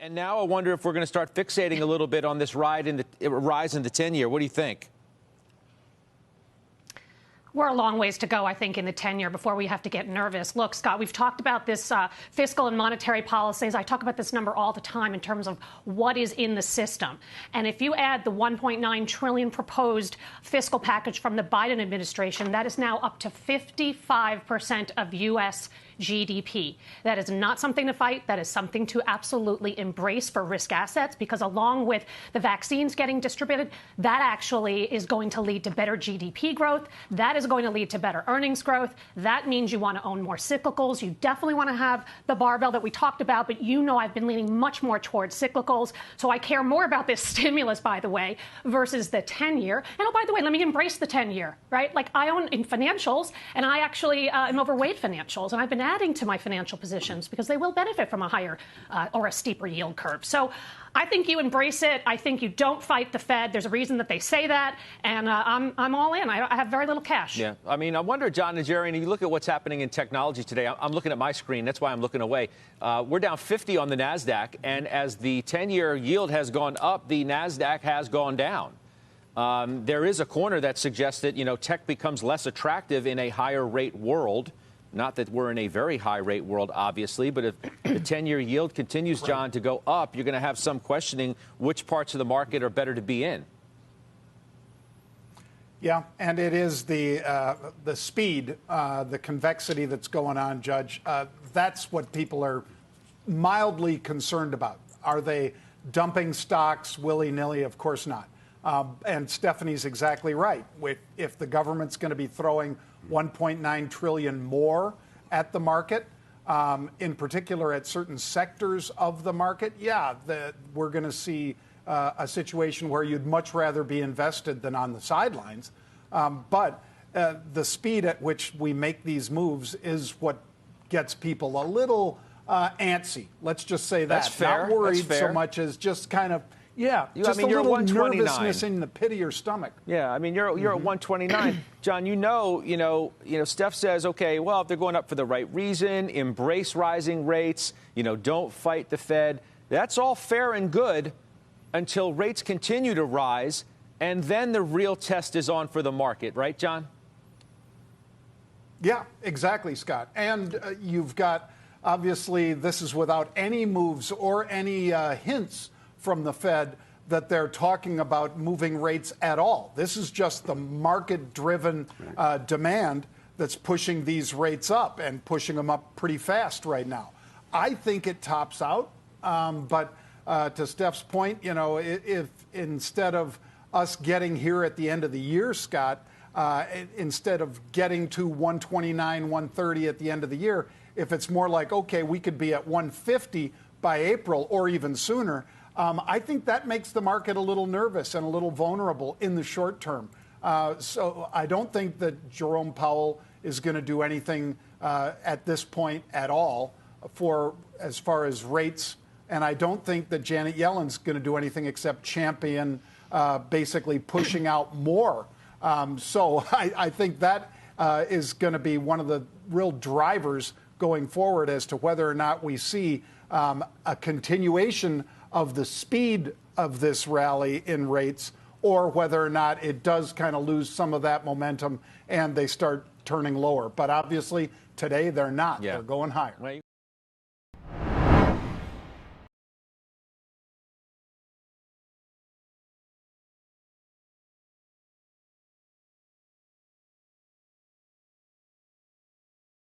And now I wonder if we're going to start fixating a little bit on this rise in the 10-year. What do you think? We're a long ways to go, I think, in the 10-year before we have to get nervous. Look, Scott, we've talked about this fiscal and monetary policies. I talk about this number all the time in terms of what is in the system. And if you add the $1.9 trillion proposed fiscal package from the Biden administration, that is now up to 55% of U.S. GDP. That is not something to fight. That is something to absolutely embrace for risk assets, because along with the vaccines getting distributed, that actually is going to lead to better GDP growth. That is going to lead to better earnings growth. That means you want to own more cyclicals. You definitely want to have the barbell that we talked about, but you know I've been leaning much more towards cyclicals. So I care more about this stimulus, by the way, versus the 10-year. And oh, by the way, let me embrace the 10-year, right? Like, I own in financials, and I actually am overweight financials, and I've been adding to my financial positions because they will benefit from a higher or a steeper yield curve. So I think you embrace it. I think you don't fight the Fed. There's a reason that they say that, and I'm all in. I have very little cash. Yeah, I mean, I wonder, John and Jerry, and you look at what's happening in technology today. I'm looking at my screen. That's why I'm looking away. We're down 50 on the NASDAQ, and as the 10-year yield has gone up, the NASDAQ has gone down. There is a corner that suggests that, tech becomes less attractive in a higher rate world. Not that we're in a very high rate world, obviously, but if the 10-year yield continues, John, to go up, you're going to have some questioning which parts of the market are better to be in. Yeah, and it is the speed, the convexity that's going on, Judge. That's what people are mildly concerned about. Are they dumping stocks willy-nilly? Of course not. And Stephanie's exactly right. If the government's going to be throwing $1.9 trillion more at the market, in particular at certain sectors of the market, we're going to see a situation where you'd much rather be invested than on the sidelines. But the speed at which we make these moves is what gets people a little antsy. Let's just say that. That's fair. Not worried That's fair. so much as just kind of, just a you're little 129. nervousness in the pit of your stomach. Yeah, I mean, you're at 129. John, Steph says, okay, well, if they're going up for the right reason, embrace rising rates, don't fight the Fed. That's all fair and good until rates continue to rise, and then the real test is on for the market, right, John? Yeah, exactly, Scott. And you've got, obviously, this is without any moves or any hints from the Fed that they're talking about moving rates at all. This is just the market-driven demand that's pushing these rates up and pushing them up pretty fast right now. I think it tops out, but to Steph's point, if instead of us getting here at the end of the year, Scott, instead of getting to 129, 130 at the end of the year, if it's more like, okay, we could be at 150 by April or even sooner, I think that makes the market a little nervous and a little vulnerable in the short term. So I don't think that Jerome Powell is going to do anything at this point at all for as far as rates. And I don't think that Janet Yellen's going to do anything except champion basically pushing out more. So I think that is going to be one of the real drivers going forward as to whether or not we see a continuation of the speed of this rally in rates, or whether or not it does kind of lose some of that momentum and they start turning lower. But obviously, today they're not. They're going higher.